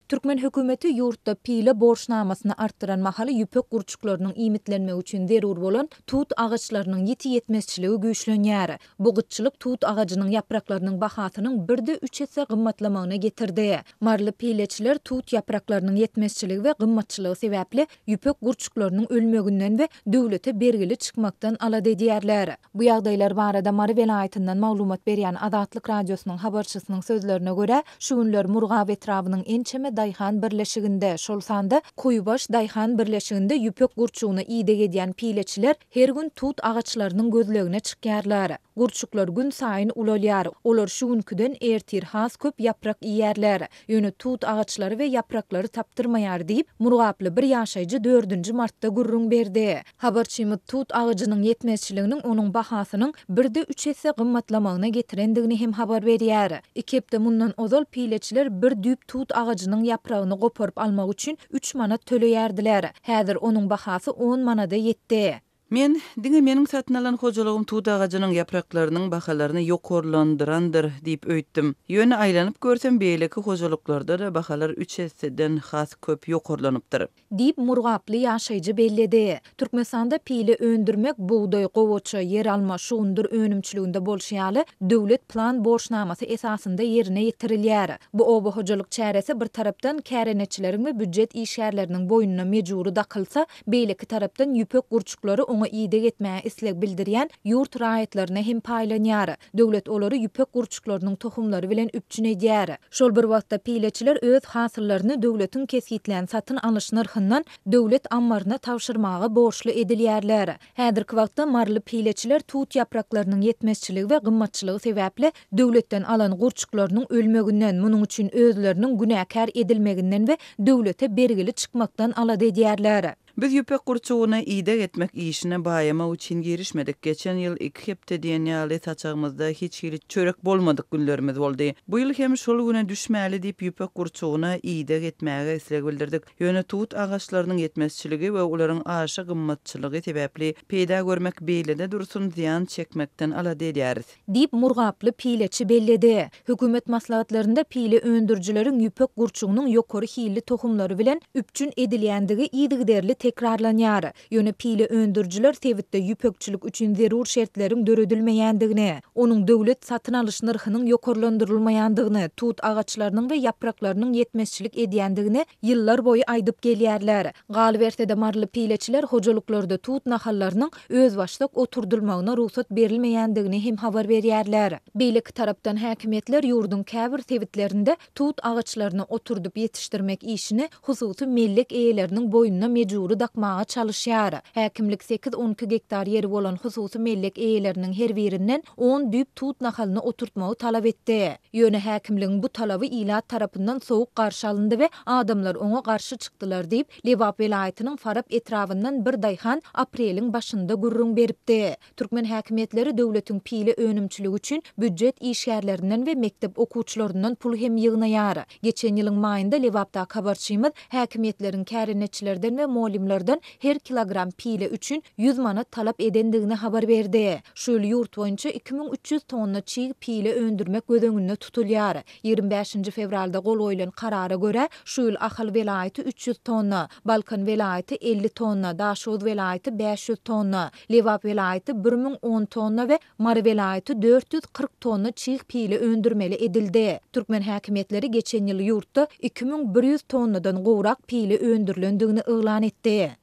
Türkmen hökümeti yurtda pile borçnamasyny artdyran mahaly ýüpek gurçuklarynyň imitlenmegi üçin zerur bolan tut agaçlarynyň ýeti ýetmezçiligi güýçlenýär. Bu gytçylyk tut agacynyň ýapraklarynyň bahasynyň 1-3 hesse gymmatlamagyna getirdi. Marly pileçiler tut ýapraklarynyň ýetmezçiligi we gymmatçylygy sebäpli ýüpek gurçuklarynyň ölmeginden we döwlete bergili çykmakdan alady edýärler. Bu ýagdaýlar barada Mary welaýatyndan maglumat berýän Azatlyk radiosynyň habarçysynyň sözlerine görä, şu günler Murgab etrawynyň ençeme Daýhan birleşiginde, şol sanda Koýubaş Daýhan birleşiginde ýüpek gurçugyny ýydyk edýän pileçiler her gün tut agaçlarynyň gözlegine çykýarlar. Gurçuklar gün saýyn ulalýar. Olar şu günküden ertir has köp ýaprak ýýärler. Ýöne tut agaçlary we ýapraklary tapdyrmaýar diýip Murgaply bir ýaşaýjy 4-nji martda gurrun berdi. Habarçymyz tut agacynyň ýetmezçiliginiň onuň bahasynyň 1-3 hesse gymmatlamagyna getirendigini hem habar berýär. Iki hepde mundan ozal pileçiler bir düýp tut agacynyň ýapragyny goparyp almak üçin 3 manat töleýärdiler. Häzir onuň bahasy 10 manada ýetdi. Men diňe meniň satyn alan hojalygym tut agaçynyň ýapraklarynyň bahalaryny ýokarlandyrandyr diýip öýtdim. Ýöne aýlanyp görsem beýleki hojalyklarda da bahalar 3 hesseden has köp ýokarlanypdyr. Diýip Murgaply ýaşaýjy bellidi. Türkmenistanda pile öndürmek, buğday, gowaça, yer alma, şuundur önümçiliginde bolşýaly döwlet plan borçnamasy esasynda ýerine ýetirilýär. Bu oba hojalyk çäresi bir tarapdan käreneçileriň we büdjet işgärleriniň boýnuna mejburi dakylsa, beýleki tarapdan ýüpek gurçuklary oňa ýydyk etmäge isleg bildirýän ýurt raýatlaryna hem paýlanýar. Döwlet olary ýüpek gurçuklarynyň tohumlary bilen üpçün edýär. Şol bir wagtda pileçiler öz hasyllaryny döwletiň kesgitlen satyn alyş narhyndan döwlet ammaryna tawşyrmagy borçly edilýärler. Häzirki wagtda marly pileçiler tut ýapraklarynyň ýetmezçiligi we gymmatçylygy sebäpli döwletden alan gurçuklarynyň ölmeginden, munyň üçin özleriniň günäkär edilmeginden we döwlete bergili çykmakdan alady edýärler. Biz ýüpek gurçugyny ýydyk etmek işine baýama üçin girişmedik. Geçen ýyl 2 hepde diýen ýaly saçagymyzda hiç hili çörek bolmadyk günlerimiz boldy. Bu ýyl hem şol güne düşmäli diýip ýüpek gurçugyny ýydyk etmäge isleg bildirdik. Ýöne tut agaçlarynyň ýetmezçiligi we olaryň aşy gymmatçylygy sebäpli peýda görmek beýlede dursun ziýan çekmekden alady edýäris. Diýip Murgaply pileçi bellidi. Hökümet maslahatlarynda pile öndürjüleriň ýüpek gurçugynyň ýokary hilli tohumlary bilen üpçün edilýändigi ýydyk tekrarlanýar. Ýöne pile öndürjüler tewitde ýüpekçilik üçin zerur şertleriň döredilmeýändigini, onuň döwlet satyn alyş narhynyň ýokarlandyrylmaýandygyny, tut agaçlarynyň we ýapraklarynyň ýetmezçilik edýändigini ýyllar boýy aýdyp gelýärler. Galyp ertede marly pileçiler hojalyklarda tut nahallarynyň öz başlyk oturdylmagyna ruhsat berilmeýändigini hem habar berýärler. Beýleki tarapdan häkimetler ýurdun käbir tewitlerinde tut agaçlaryny oturdup ýetişdirmek işini hususy mellek eýeleriniň boýnuna mejburi dakmaga çalışýar. Häkimlik 8-12 hektar ýeri bolan hususy mellek eýeleriniň her birinden 10 düýp tut nahalyny oturtmagy talap etdi. Ýöne häkimligiň bu talaby ilat tarapyndan sowuk garşy alyndy we adamlar oňa garşy çykdylar diýip Lebap welaýatynyň Farap etrawyndan bir Daýhan apreliň başynda gurrun beripdi. Türkmen häkimetleri döwletiň pile önümçiligi üçin büdjet işgärlerinden we mektep okuwçylaryndan pul hem ýygnaýar. Geçen ýylyň maýynda Lebapda habarçymyz häkimetleriň käreneçilerden we molimlerden her kilogram pile üçün 100 manat talap edendigini habar berdi. Şol ýurt boýunça 2300 tonna çiğ pile öndürmek gözeňinde tutulýar. 25 fevralda gol goýulan karara görä şol Ahal welaýaty 300 tonna, Balkan welaýaty 50 tonna, Daşoz welaýaty 500 tonna, Lebap welaýaty 1010 tonna we Mary welaýaty 440 tonna çiğ pile öndürmeli edildi. Türkmen häkimetleri geçen ýyl ýurtda 2100 tonnadan gowrak pile öndürilendigini ýylan etdi.